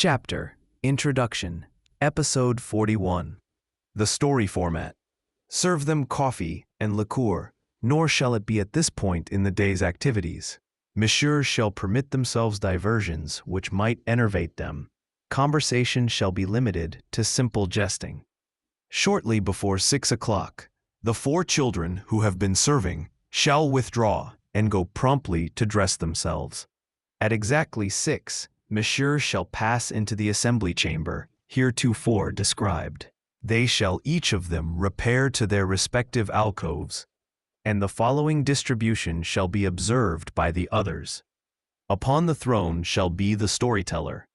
Chapter Introduction, Episode 41. The Story Format. Serve them coffee and liqueur, nor shall it be at this point in the day's activities. Messieurs shall permit themselves diversions which might enervate them. Conversation shall be limited to simple jesting. Shortly before 6 o'clock, the 4 children who have been serving shall withdraw and go promptly to dress themselves. At exactly 6, Messieurs shall pass into the assembly chamber, heretofore described. They shall each of them repair to their respective alcoves, and the following distribution shall be observed by the others. Upon the throne shall be the storyteller.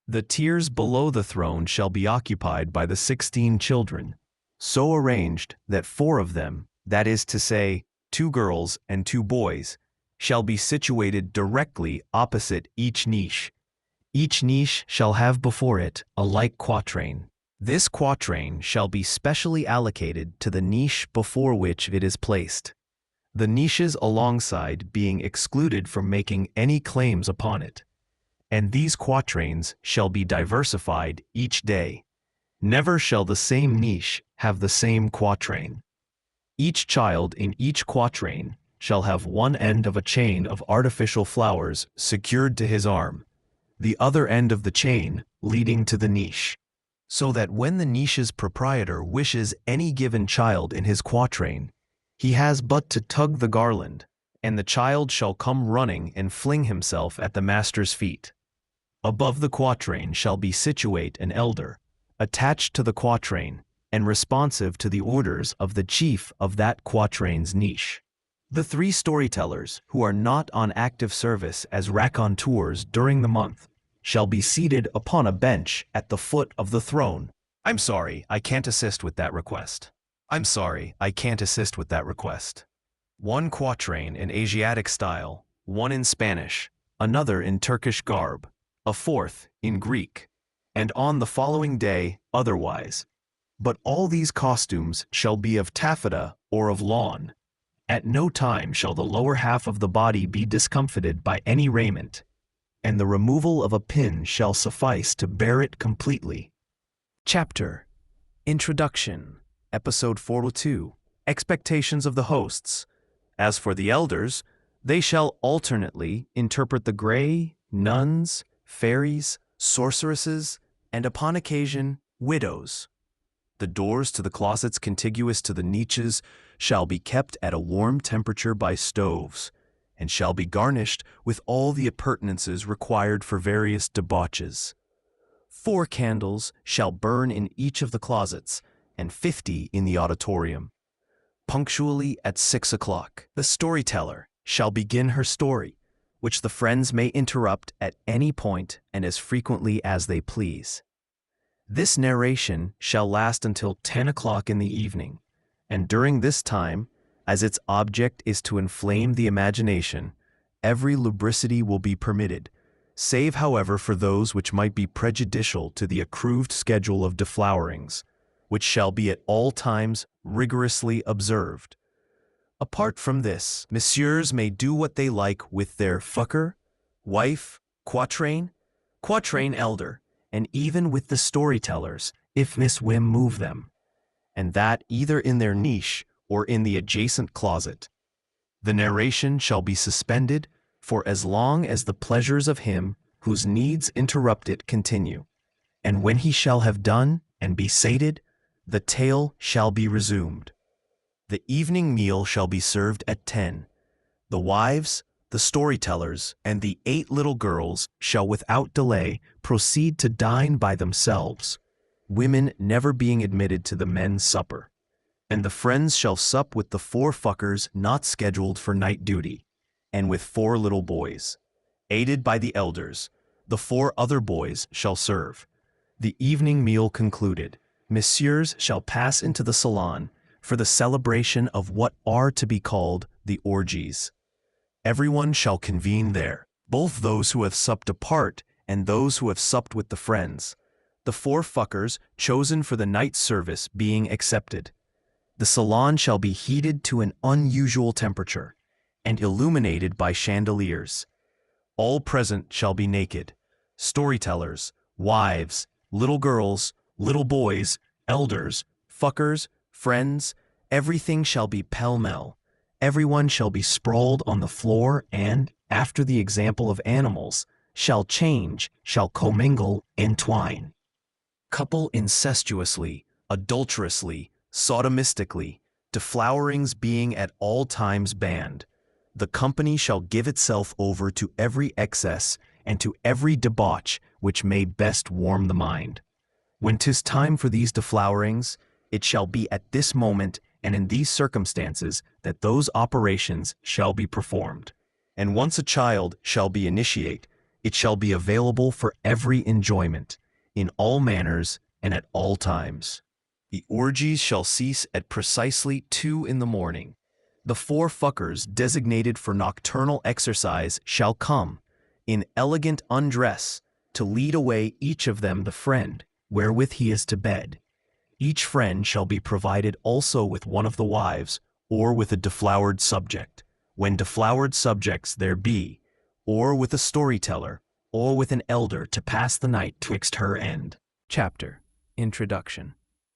The tiers below the throne shall be occupied by the 16 children, so arranged that 4 of them, that is to say, 2 girls and 2 boys, shall be situated directly opposite each niche. Each niche shall have before it a like quatrain. This quatrain shall be specially allocated to the niche before which it is placed, the niches alongside being excluded from making any claims upon it. And these quatrains shall be diversified each day. Never shall the same niche have the same quatrain. Each child in each quatrain shall have one end of a chain of artificial flowers secured to his arm, the other end of the chain leading to the niche, so that when the niche's proprietor wishes any given child in his quatrain, he has but to tug the garland, and the child shall come running and fling himself at the master's feet. Above the quatrain shall be situate an elder, attached to the quatrain, and responsive to the orders of the chief of that quatrain's niche. The 3 storytellers who are not on active service as raconteurs during the month shall be seated upon a bench at the foot of the throne. I'm sorry, I can't assist with that request. I'm sorry, I can't assist with that request. 1 quatrain in Asiatic style, 1 in Spanish, another in Turkish garb, a 4th in Greek, and on the following day otherwise. But all these costumes shall be of taffeta or of lawn. At no time shall the lower half of the body be discomfited by any raiment, and the removal of a pin shall suffice to bear it completely. Chapter Introduction, Episode 42. Expectations of the hosts. As for the elders, they shall alternately interpret the gray, nuns, fairies, sorceresses, and upon occasion, widows. The doors to the closets contiguous to the niches shall be kept at a warm temperature by stoves, and shall be garnished with all the appurtenances required for various debauches. 4 candles shall burn in each of the closets, and 50 in the auditorium. Punctually at 6 o'clock, the storyteller shall begin her story, which the friends may interrupt at any point and as frequently as they please. This narration shall last until 10 o'clock in the evening, and during this time, as its object is to inflame the imagination, every lubricity will be permitted, save however for those which might be prejudicial to the accrued schedule of deflowerings, which shall be at all times rigorously observed. Apart from this, messieurs may do what they like with their fucker, wife, quatrain elder, and even with the storytellers, if Miss Whim move them, and that either in their niche or in the adjacent closet. The narration shall be suspended for as long as the pleasures of him whose needs interrupt it continue, and when he shall have done and be sated, the tale shall be resumed. The evening meal shall be served at 10. The wives, the storytellers, and the 8 little girls shall without delay proceed to dine by themselves, women never being admitted to the men's supper. And the friends shall sup with the 4 fuckers not scheduled for night duty, and with 4 little boys. Aided by the elders, the 4 other boys shall serve. The evening meal concluded, messieurs shall pass into the salon for the celebration of what are to be called the orgies. Everyone shall convene there, both those who have supped apart and those who have supped with the friends, the 4 fuckers chosen for the night service being accepted. The salon shall be heated to an unusual temperature, and illuminated by chandeliers. All present shall be naked, storytellers, wives, little girls, little boys, elders, fuckers, friends, everything shall be pell-mell. Everyone shall be sprawled on the floor and, after the example of animals, shall change, shall commingle, entwine. Couple incestuously, adulterously, sodomistically, deflowerings being at all times banned. The company shall give itself over to every excess and to every debauch which may best warm the mind. When 'tis time for these deflowerings, it shall be at this moment and in these circumstances that those operations shall be performed. And once a child shall be initiate, it shall be available for every enjoyment, in all manners and at all times. The orgies shall cease at precisely 2 in the morning. The 4 fuckers designated for nocturnal exercise shall come, in elegant undress, to lead away each of them the friend, wherewith he is to bed. Each friend shall be provided also with one of the wives, or with a deflowered subject, when deflowered subjects there be, or with a storyteller, or with an elder to pass the night twixt her and. Chapter Introduction.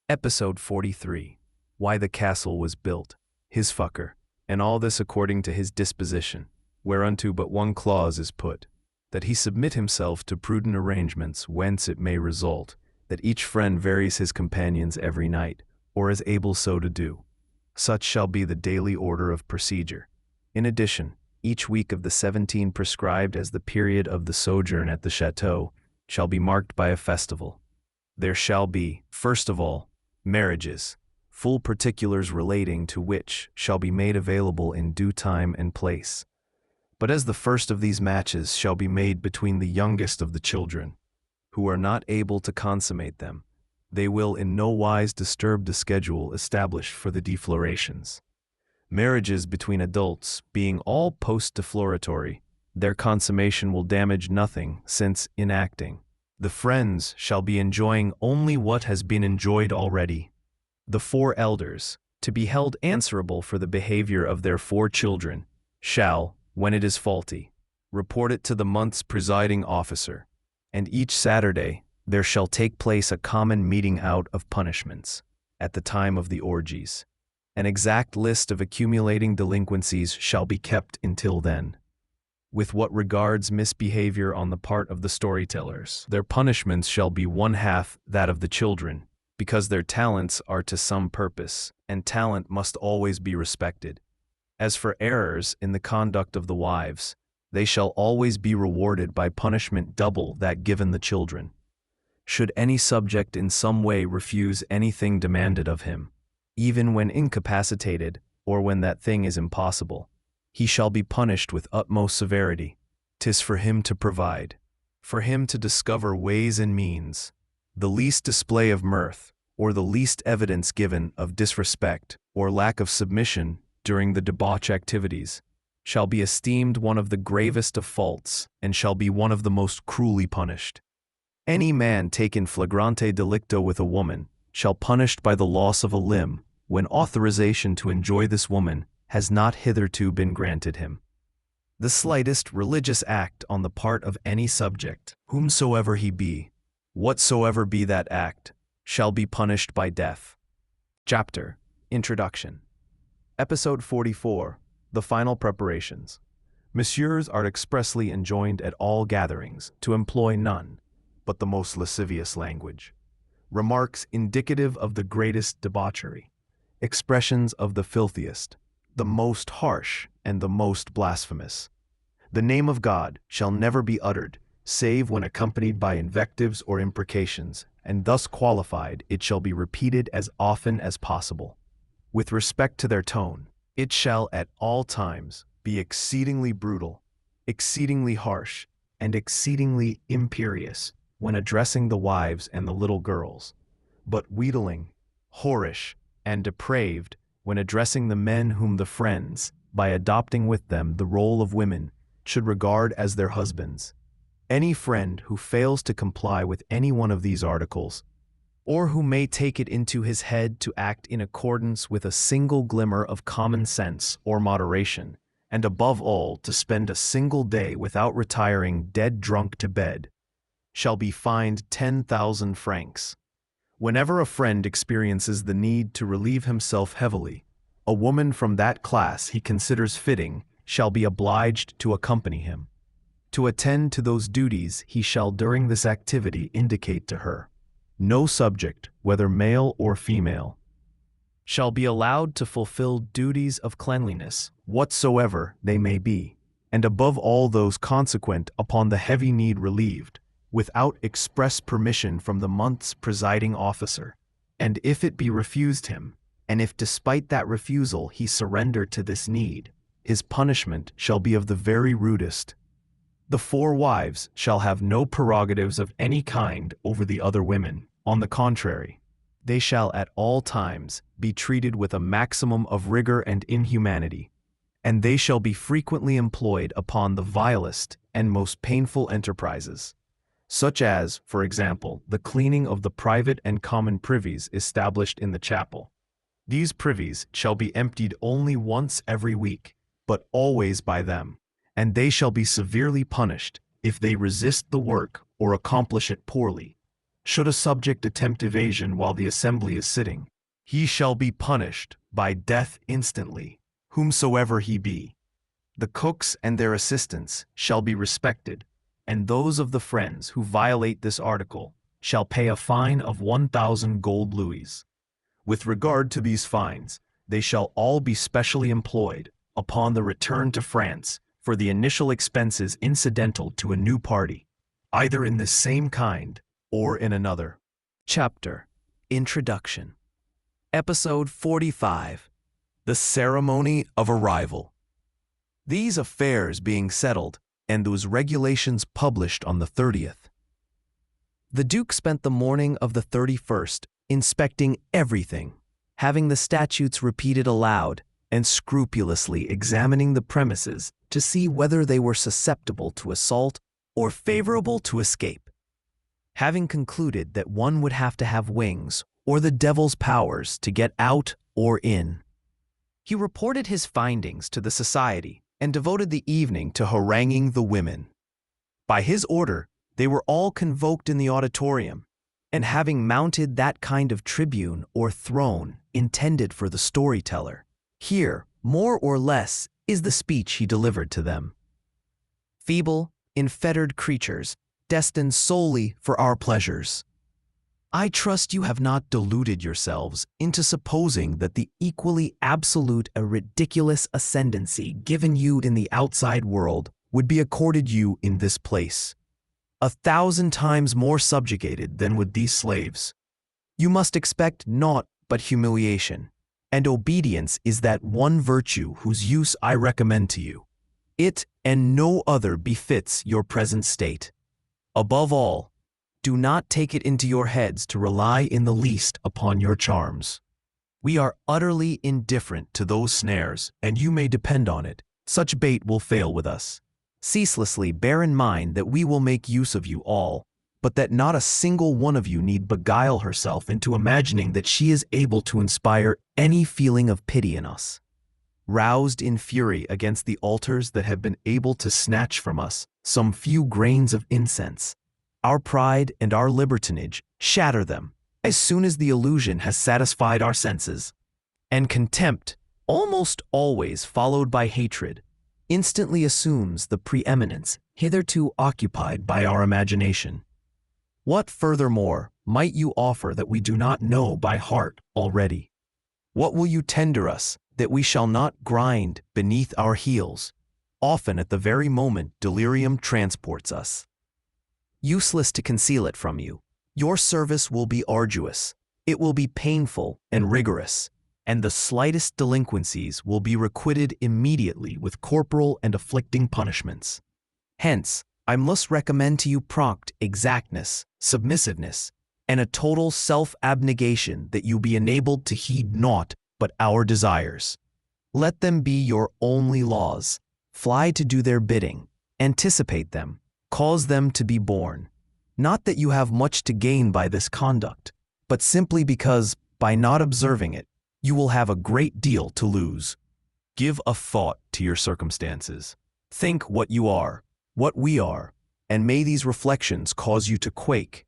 Episode 43. Why the Castle was built. His fucker. And all this according to his disposition, whereunto but one clause is put, that he submit himself to prudent arrangements whence it may result, that each friend varies his companions every night, or is able so to do. Such shall be the daily order of procedure. In addition, each week of the 17 prescribed as the period of the sojourn at the chateau shall be marked by a festival. There shall be, first of all, marriages, full particulars relating to which shall be made available in due time and place. But as the first of these matches shall be made between the youngest of the children, who are not able to consummate them, they will in no wise disturb the schedule established for the deflorations. Marriages between adults being all post-defloratory, their consummation will damage nothing, since, in acting, the friends shall be enjoying only what has been enjoyed already. The 4 elders, to be held answerable for the behavior of their 4 children, shall, when it is faulty, report it to the month's presiding officer, and each Saturday there shall take place a common meeting out of punishments, at the time of the orgies. An exact list of accumulating delinquencies shall be kept until then. With what regards misbehavior on the part of the storytellers, their punishments shall be 1/2 that of the children, because their talents are to some purpose, and talent must always be respected. As for errors in the conduct of the wives, they shall always be rewarded by punishment double that given the children. Should any subject in some way refuse anything demanded of him, even when incapacitated, or when that thing is impossible, he shall be punished with utmost severity. 'Tis for him to provide, for him to discover ways and means. The least display of mirth, or the least evidence given of disrespect or lack of submission during the debauch activities, shall be esteemed one of the gravest of faults, and shall be one of the most cruelly punished. Any man taken flagrante delicto with a woman shall punished by the loss of a limb, when authorization to enjoy this woman has not hitherto been granted him. The slightest religious act on the part of any subject, whomsoever he be, whatsoever be that act, shall be punished by death. Chapter Introduction. Episode 44. The Final Preparations. Messieurs are expressly enjoined at all gatherings to employ none but the most lascivious language, remarks indicative of the greatest debauchery, expressions of the filthiest, the most harsh, and the most blasphemous. The name of God shall never be uttered, save when accompanied by invectives or imprecations, and thus qualified it shall be repeated as often as possible. With respect to their tone, it shall at all times be exceedingly brutal, exceedingly harsh, and exceedingly imperious when addressing the wives and the little girls, but wheedling, whorish, and depraved when addressing the men whom the friends, by adopting with them the role of women, should regard as their husbands. Any friend who fails to comply with any one of these articles, or who may take it into his head to act in accordance with a single glimmer of common sense or moderation, and above all to spend a single day without retiring dead drunk to bed, shall be fined 10,000 francs. Whenever a friend experiences the need to relieve himself heavily, a woman from that class he considers fitting shall be obliged to accompany him. To attend to those duties he shall during this activity indicate to her. No subject, whether male or female, shall be allowed to fulfill duties of cleanliness, whatsoever they may be, and above all those consequent upon the heavy need relieved, without express permission from the month's presiding officer. And if it be refused him, and if despite that refusal he surrender to this need, his punishment shall be of the very rudest. The 4 wives shall have no prerogatives of any kind over the other women. On the contrary, they shall at all times be treated with a maximum of rigor and inhumanity, and they shall be frequently employed upon the vilest and most painful enterprises, such as, for example, the cleaning of the private and common privies established in the chapel. These privies shall be emptied only once every week, but always by them, and they shall be severely punished if they resist the work or accomplish it poorly. Should a subject attempt evasion while the assembly is sitting, he shall be punished by death instantly, whomsoever he be. The cooks and their assistants shall be respected, and those of the friends who violate this article shall pay a fine of 1,000 gold louis. With regard to these fines, they shall all be specially employed, upon the return to France, for the initial expenses incidental to a new party, either in this same kind or in another. Chapter Introduction. Episode 45. The Ceremony of Arrival. These affairs being settled, and those regulations published on the 30th, the Duke spent the morning of the 31st inspecting everything, having the statutes repeated aloud, and scrupulously examining the premises to see whether they were susceptible to assault or favorable to escape. Having concluded that one would have to have wings or the devil's powers to get out or in, he reported his findings to the society and devoted the evening to haranguing the women. By his order, they were all convoked in the auditorium, and having mounted that kind of tribune or throne intended for the storyteller, here, more or less, is the speech he delivered to them. Feeble, unfettered creatures, destined solely for our pleasures, I trust you have not deluded yourselves into supposing that the equally absolute and ridiculous ascendancy given you in the outside world would be accorded you in this place, 1,000 times more subjugated than would these slaves. You must expect naught but humiliation, and obedience is that one virtue whose use I recommend to you. It and no other befits your present state. Above all, do not take it into your heads to rely in the least upon your charms. We are utterly indifferent to those snares, and you may depend on it, such bait will fail with us. Ceaselessly bear in mind that we will make use of you all, but that not a single one of you need beguile herself into imagining that she is able to inspire any feeling of pity in us. Roused in fury against the altars that have been able to snatch from us some few grains of incense, our pride and our libertinage shatter them as soon as the illusion has satisfied our senses. And contempt, almost always followed by hatred, instantly assumes the preeminence hitherto occupied by our imagination. What furthermore might you offer that we do not know by heart already? What will you tender us that we shall not grind beneath our heels, often at the very moment delirium transports us? Useless to conceal it from you. Your service will be arduous, it will be painful and rigorous, and the slightest delinquencies will be requited immediately with corporal and afflicting punishments. Hence, I must recommend to you prompt exactness, submissiveness, and a total self-abnegation that you be enabled to heed naught but our desires. Let them be your only laws. Fly to do their bidding, anticipate them, cause them to be born. Not that you have much to gain by this conduct, but simply because, by not observing it, you will have a great deal to lose. Give a thought to your circumstances. Think what you are, what we are, and may these reflections cause you to quake.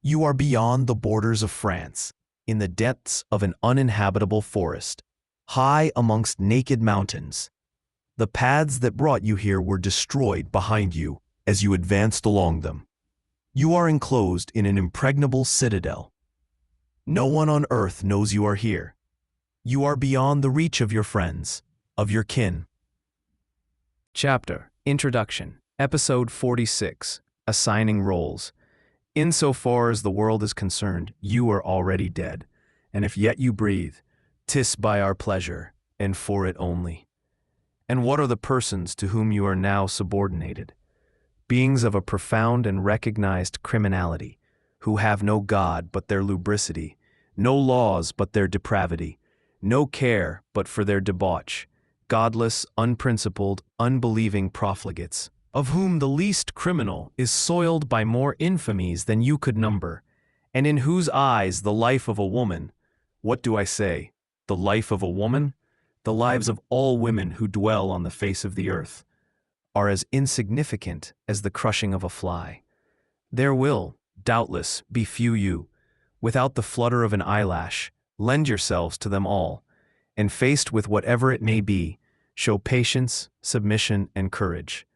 You are beyond the borders of France, in the depths of an uninhabitable forest, high amongst naked mountains. The paths that brought you here were destroyed behind you as you advanced along them. You are enclosed in an impregnable citadel. No one on earth knows you are here. You are beyond the reach of your friends, of your kin. Chapter Introduction, Episode 46, Assigning Roles. Insofar as the world is concerned, you are already dead, and if yet you breathe, 'tis by our pleasure, and for it only. And what are the persons to whom you are now subordinated? Beings of a profound and recognized criminality, who have no God but their lubricity, no laws but their depravity, no care but for their debauch, godless, unprincipled, unbelieving profligates, of whom the least criminal is soiled by more infamies than you could number, and in whose eyes the life of a woman, what do I say, the life of a woman? The lives of all women who dwell on the face of the earth, are as insignificant as the crushing of a fly. There will, doubtless, be few you, without the flutter of an eyelash, lend yourselves to them all, and faced with whatever it may be, show patience, submission, and courage.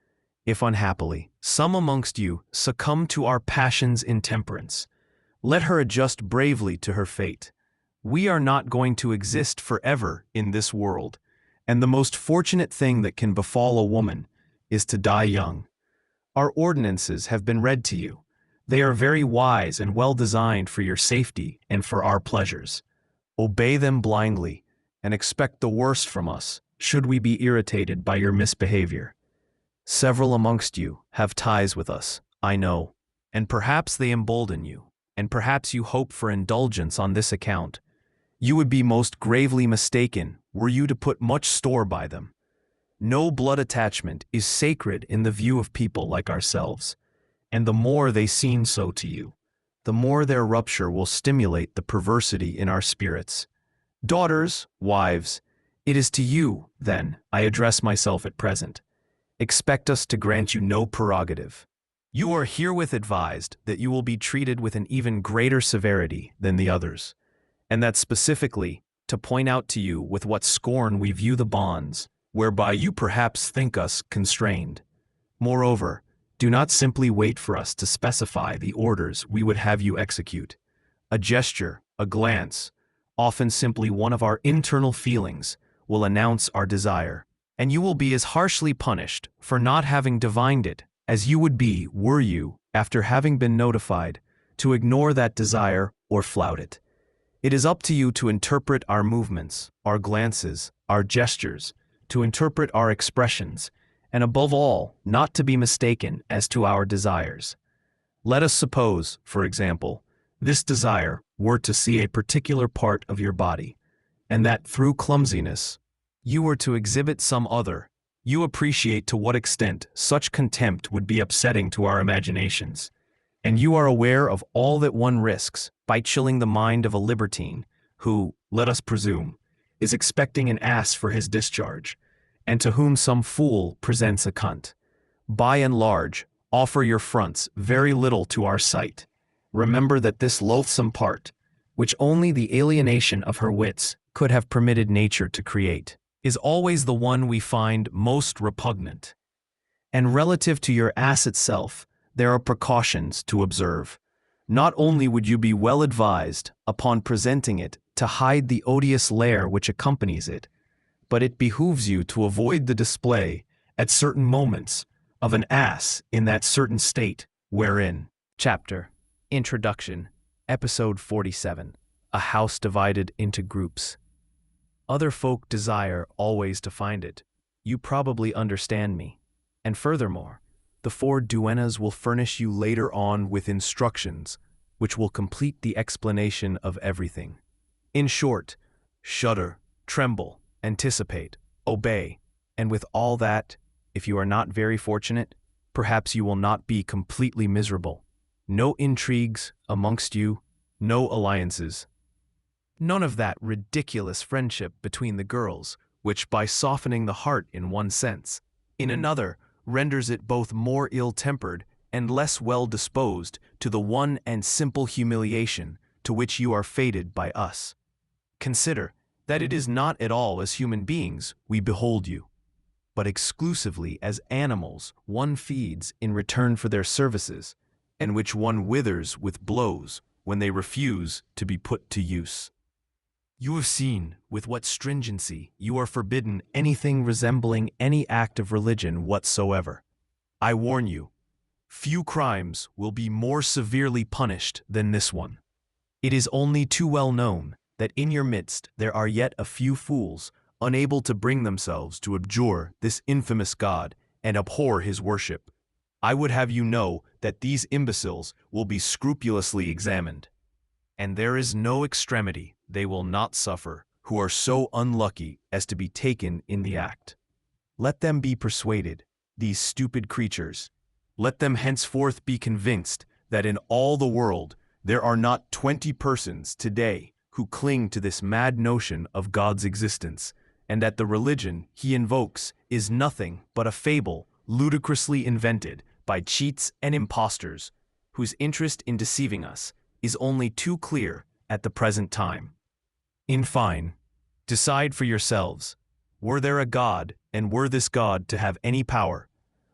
If unhappily, some amongst you succumb to our passion's intemperance, let her adjust bravely to her fate. We are not going to exist forever in this world, and the most fortunate thing that can befall a woman is to die young. Our ordinances have been read to you. They are very wise and well designed for your safety and for our pleasures. Obey them blindly, and expect the worst from us, should we be irritated by your misbehavior. Several amongst you have ties with us, I know, and perhaps they embolden you, and perhaps you hope for indulgence on this account. You would be most gravely mistaken were you to put much store by them. No blood attachment is sacred in the view of people like ourselves, and the more they seem so to you, the more their rupture will stimulate the perversity in our spirits. Daughters, wives, it is to you, then, I address myself at present. Expect us to grant you no prerogative. You are herewith advised that you will be treated with an even greater severity than the others, and that specifically, to point out to you with what scorn we view the bonds, whereby you perhaps think us constrained. Moreover, do not simply wait for us to specify the orders we would have you execute. A gesture, a glance, often simply one of our internal feelings, will announce our desire, and you will be as harshly punished for not having divined it as you would be were you, after having been notified, to ignore that desire or flout it. It is up to you to interpret our movements, our glances, our gestures, to interpret our expressions, and above all, not to be mistaken as to our desires. Let us suppose, for example, this desire were to see a particular part of your body, and that through clumsiness, you were to exhibit some other. You appreciate to what extent such contempt would be upsetting to our imaginations, and you are aware of all that one risks by chilling the mind of a libertine who, let us presume, is expecting an ass for his discharge, and to whom some fool presents a cunt. By and large, offer your fronts very little to our sight. Remember that this loathsome part, which only the alienation of her wits could have permitted nature to create, is always the one we find most repugnant. And relative to your ass itself, there are precautions to observe. Not only would you be well advised, upon presenting it, to hide the odious lair which accompanies it, but it behooves you to avoid the display, at certain moments, of an ass in that certain state wherein. Chapter Introduction, Episode 47, A House Divided into Groups. Other folk desire always to find it. You probably understand me. And furthermore, the four duennas will furnish you later on with instructions, which will complete the explanation of everything. In short, shudder, tremble, anticipate, obey, and with all that, if you are not very fortunate, perhaps you will not be completely miserable. No intrigues amongst you, no alliances. None of that ridiculous friendship between the girls, which by softening the heart in one sense, in another, renders it both more ill-tempered and less well disposed to the one and simple humiliation to which you are fated by us. Consider that it is not at all as human beings we behold you, but exclusively as animals one feeds in return for their services, and which one withers with blows when they refuse to be put to use. You have seen with what stringency you are forbidden anything resembling any act of religion whatsoever. I warn you, few crimes will be more severely punished than this one. It is only too well known that in your midst there are yet a few fools unable to bring themselves to abjure this infamous God and abhor his worship. I would have you know that these imbeciles will be scrupulously examined, and there is no extremity they will not suffer who are so unlucky as to be taken in the act. Let them be persuaded, these stupid creatures. Let them henceforth be convinced that in all the world there are not 20 persons today who cling to this mad notion of God's existence, and that the religion he invokes is nothing but a fable ludicrously invented by cheats and impostors, whose interest in deceiving us is only too clear at the present time. In fine, decide for yourselves, were there a God, and were this God to have any power,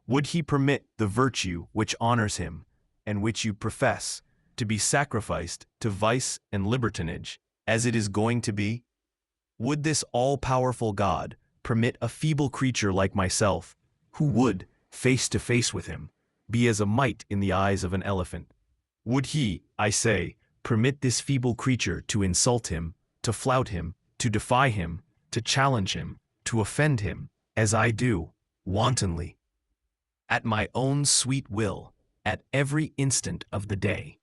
would he permit the virtue which honors him, and which you profess, to be sacrificed to vice and libertinage, as it is going to be? Would this all-powerful God permit a feeble creature like myself, who would, face to face with him, be as a mite in the eyes of an elephant? Would he, I say, permit this feeble creature to insult him, to flout him, to defy him, to challenge him, to offend him, as I do, wantonly, at my own sweet will, at every instant of the day?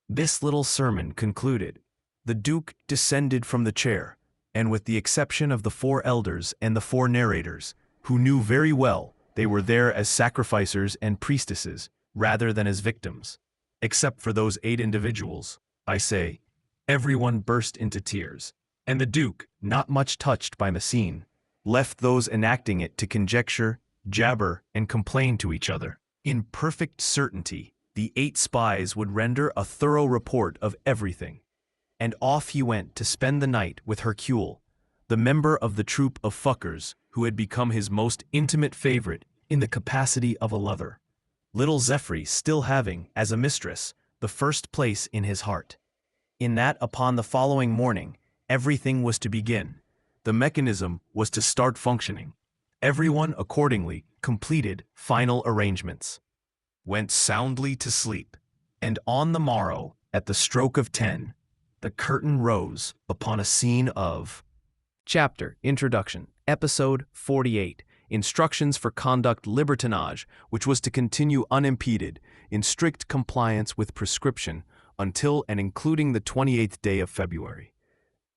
This little sermon concluded, the Duke descended from the chair, and with the exception of the 4 elders and the 4 narrators, who knew very well they were there as sacrificers and priestesses rather than as victims, except for those 8 individuals, I say, everyone burst into tears, and the Duke, not much touched by the scene, left those enacting it to conjecture, jabber, and complain to each other. In perfect certainty, the 8 spies would render a thorough report of everything, and off he went to spend the night with Hercule, the member of the troop of fuckers who had become his most intimate favorite in the capacity of a lover, little Zephyr still having, as a mistress, the first place in his heart. In that upon the following morning, everything was to begin. The mechanism was to start functioning. Everyone accordingly completed final arrangements, went soundly to sleep, and on the morrow, at the stroke of 10, the curtain rose upon a scene of Chapter Introduction, Episode 48, Instructions for Conduct Libertinage, which was to continue unimpeded, in strict compliance with prescription, until and including the 28th day of February.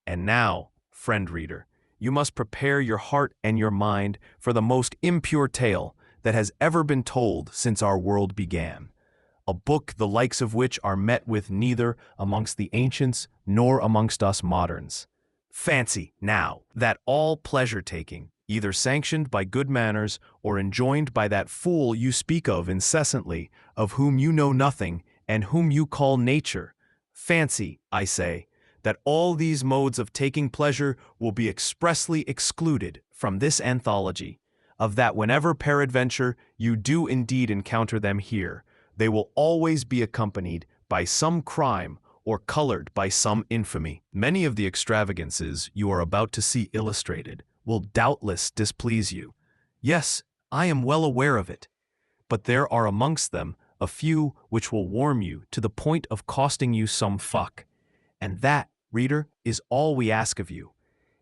And now, friend reader, you must prepare your heart and your mind for the most impure tale that has ever been told since our world began, a book the likes of which are met with neither amongst the ancients nor amongst us moderns. Fancy, now, that all pleasure-taking, either sanctioned by good manners or enjoined by that fool you speak of incessantly, of whom you know nothing, and whom you call nature, fancy, I say, that all these modes of taking pleasure will be expressly excluded from this anthology, of that whenever peradventure you do indeed encounter them here, they will always be accompanied by some crime or colored by some infamy. Many of the extravagances you are about to see illustrated will doubtless displease you. Yes, I am well aware of it. But there are amongst them a few which will warm you to the point of costing you some fuck. And that, reader, is all we ask of you.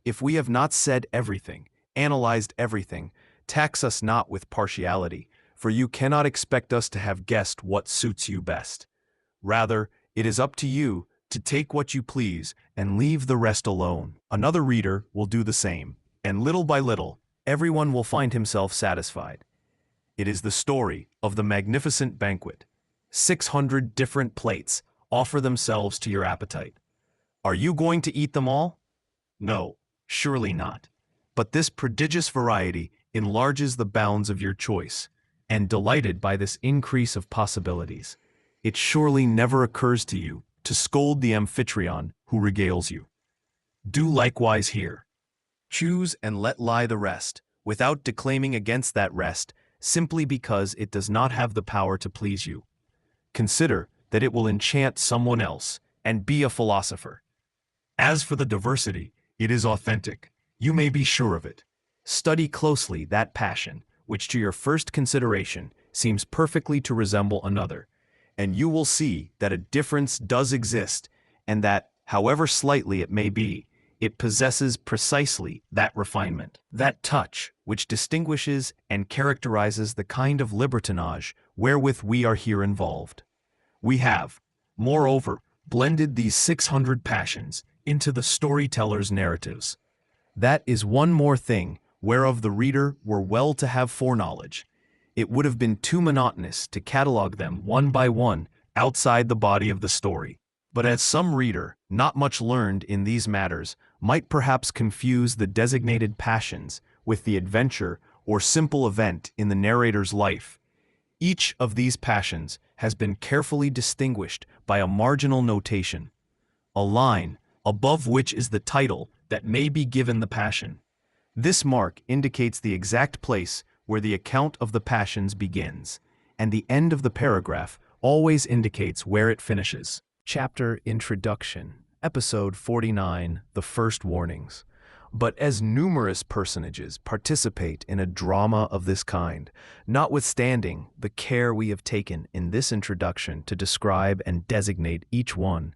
If we have not said everything, analyzed everything, tax us not with partiality, for you cannot expect us to have guessed what suits you best. Rather, it is up to you to take what you please and leave the rest alone. Another reader will do the same, and little by little, everyone will find himself satisfied. It is the story of the magnificent banquet. 600 different plates offer themselves to your appetite. Are you going to eat them all? No, surely not. But this prodigious variety enlarges the bounds of your choice. and delighted by this increase of possibilities, it surely never occurs to you to scold the amphitryon who regales you. Do likewise here. Choose and let lie the rest, without declaiming against that rest, simply because it does not have the power to please you. Consider that it will enchant someone else, and be a philosopher. As for the diversity, it is authentic. You may be sure of it. Study closely that passion, which to your first consideration seems perfectly to resemble another, and you will see that a difference does exist, and that, however slightly it may be, it possesses precisely that refinement, that touch, which distinguishes and characterizes the kind of libertinage wherewith we are here involved. We have, moreover, blended these 600 passions into the storyteller's narratives. That is one more thing whereof the reader were well to have foreknowledge. It would have been too monotonous to catalogue them one by one outside the body of the story. But as some reader, not much learned in these matters, might perhaps confuse the designated passions with the adventure or simple event in the narrator's life, each of these passions has been carefully distinguished by a marginal notation, a line above which is the title that may be given the passion. This mark indicates the exact place where the account of the passions begins, and the end of the paragraph always indicates where it finishes. Chapter Introduction, Episode 49, The First Warnings. But as numerous personages participate in a drama of this kind, notwithstanding the care we have taken in this introduction to describe and designate each one,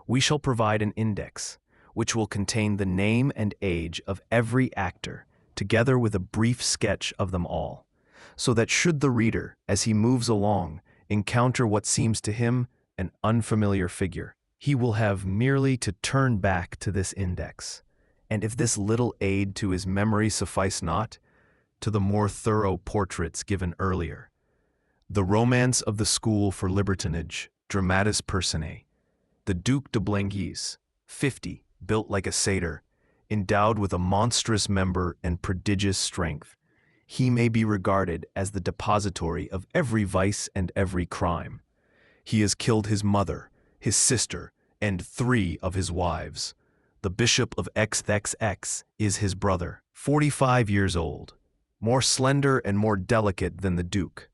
we shall provide an index, which will contain the name and age of every actor, together with a brief sketch of them all, so that should the reader, as he moves along, encounter what seems to him an unfamiliar figure, he will have merely to turn back to this index. And if this little aid to his memory suffice not, to the more thorough portraits given earlier. The Romance of the School for Libertinage, Dramatis Personae. The Duc de Blanguise, 50, built like a satyr, endowed with a monstrous member and prodigious strength. He may be regarded as the depository of every vice and every crime. He has killed his mother, his sister, and 3 of his wives. The Bishop of XXX is his brother, 45 years old, more slender and more delicate than the Duke,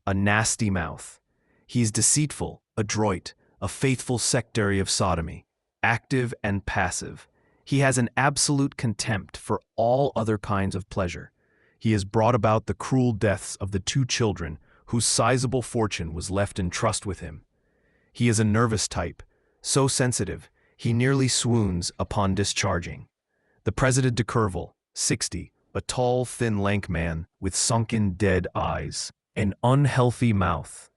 a nasty mouth. He is deceitful, adroit, a faithful sectary of sodomy, active and passive. He has an absolute contempt for all other kinds of pleasure. He has brought about the cruel deaths of the 2 children whose sizable fortune was left in trust with him. He is a nervous type, so sensitive, he nearly swoons upon discharging. The President de Courval, 60, a tall, thin, lank man with sunken, dead eyes, an unhealthy mouth,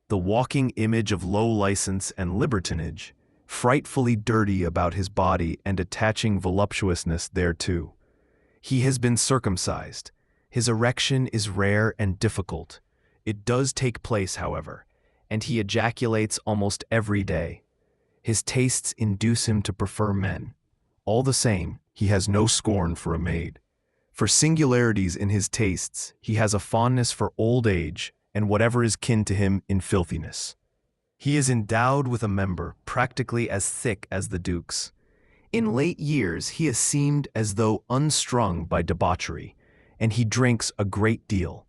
the walking image of low license and libertinage, frightfully dirty about his body and attaching voluptuousness thereto. He has been circumcised. His erection is rare and difficult. It does take place, however, and he ejaculates almost every day. His tastes induce him to prefer men. All the same, he has no scorn for a maid. For singularities in his tastes, he has a fondness for old age and whatever is kin to him in filthiness. He is endowed with a member practically as thick as the Duke's. In late years he has seemed as though unstrung by debauchery, and he drinks a great deal.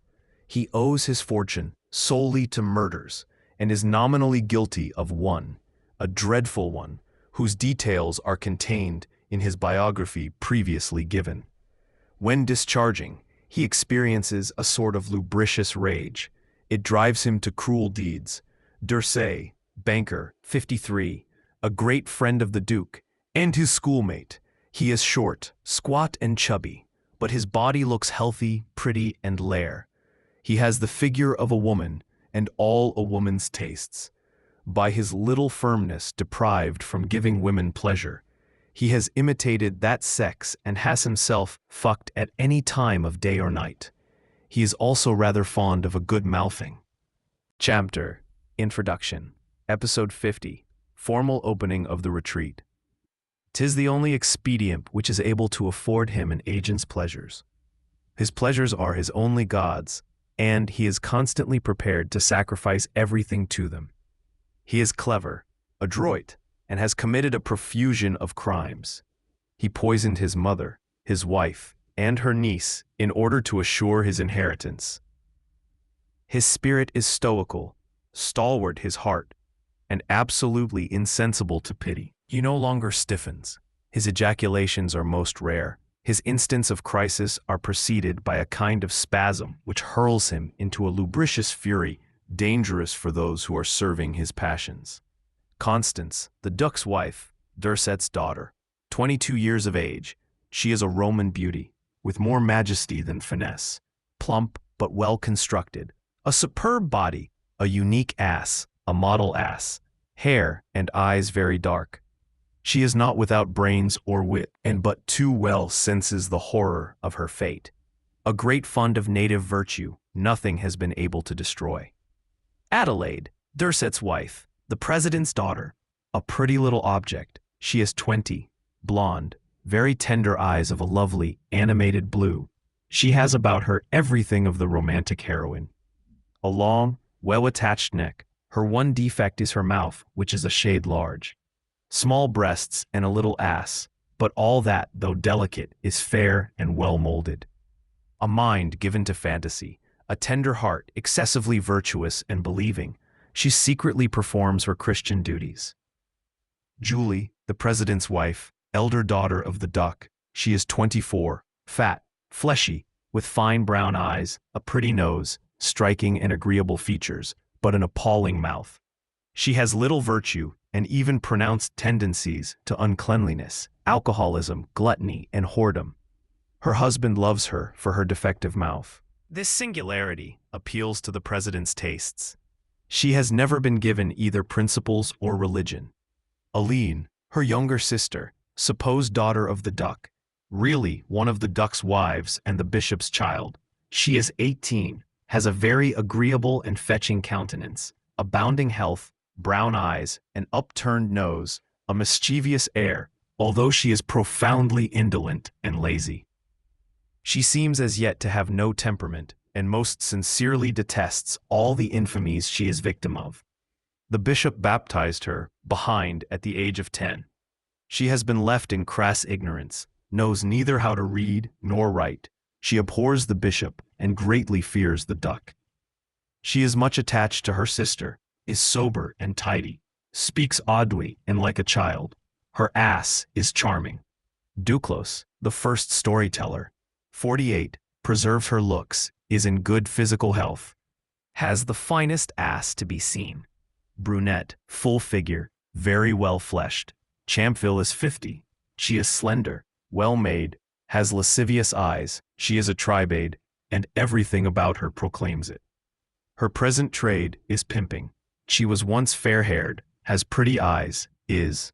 He owes his fortune solely to murders, and is nominally guilty of one, a dreadful one, whose details are contained in his biography previously given. When discharging, he experiences a sort of lubricious rage. It drives him to cruel deeds. D'Ursay, banker, 53, a great friend of the Duke, and his schoolmate. He is short, squat and chubby, but his body looks healthy, pretty, and lair. He has the figure of a woman, and all a woman's tastes. By his little firmness deprived from giving women pleasure, he has imitated that sex and has himself fucked at any time of day or night. He is also rather fond of a good mouthing. Chapter Introduction, Episode 50, Formal Opening of the Retreat. 'Tis the only expedient which is able to afford him an agent's pleasures. His pleasures are his only gods, and he is constantly prepared to sacrifice everything to them. He is clever, adroit, and has committed a profusion of crimes. He poisoned his mother, his wife, and her niece in order to assure his inheritance. His spirit is stoical, stalwart his heart, and absolutely insensible to pity. He no longer stiffens. His ejaculations are most rare. His instants of crisis are preceded by a kind of spasm which hurls him into a lubricious fury dangerous for those who are serving his passions. Constance, the Duc's wife, Durset's daughter, 22 years of age, she is a Roman beauty, with more majesty than finesse, plump but well constructed, a superb body, a unique ass, a model ass, hair and eyes very dark. She is not without brains or wit, and but too well senses the horror of her fate. A great fund of native virtue, nothing has been able to destroy. Adelaide, Durset's wife, the president's daughter, a pretty little object. She is 20, blonde, very tender eyes of a lovely, animated blue. She has about her everything of the romantic heroine. A long, well-attached neck. Her one defect is her mouth, which is a shade large. Small breasts and a little ass, but all that, though delicate, is fair and well-molded. A mind given to fantasy, a tender heart, excessively virtuous and believing, she secretly performs her Christian duties. Julie, the president's wife, elder daughter of the Duc, she is 24, fat, fleshy, with fine brown eyes, a pretty nose, striking and agreeable features, but an appalling mouth. She has little virtue and even pronounced tendencies to uncleanliness, alcoholism, gluttony, and whoredom. Her husband loves her for her defective mouth. This singularity appeals to the president's tastes. She has never been given either principles or religion. Aline, her younger sister, supposed daughter of the Duc, really one of the Duc's wives and the bishop's child. She is 18, has a very agreeable and fetching countenance, abounding health, brown eyes, an upturned nose, a mischievous air, although she is profoundly indolent and lazy. She seems as yet to have no temperament, and most sincerely detests all the infamies she is victim of. The bishop baptized her, behind, at the age of 10. She has been left in crass ignorance, knows neither how to read nor write. She abhors the bishop and greatly fears the Duc. She is much attached to her sister, is sober and tidy, speaks oddly and like a child. Her ass is charming. Duclos, the first storyteller, 48, preserves her looks, is in good physical health, has the finest ass to be seen. Brunette, full figure, very well fleshed. Champville is 50. She is slender, well made, has lascivious eyes. She is a tribade, and everything about her proclaims it. Her present trade is pimping. She was once fair-haired, has pretty eyes, is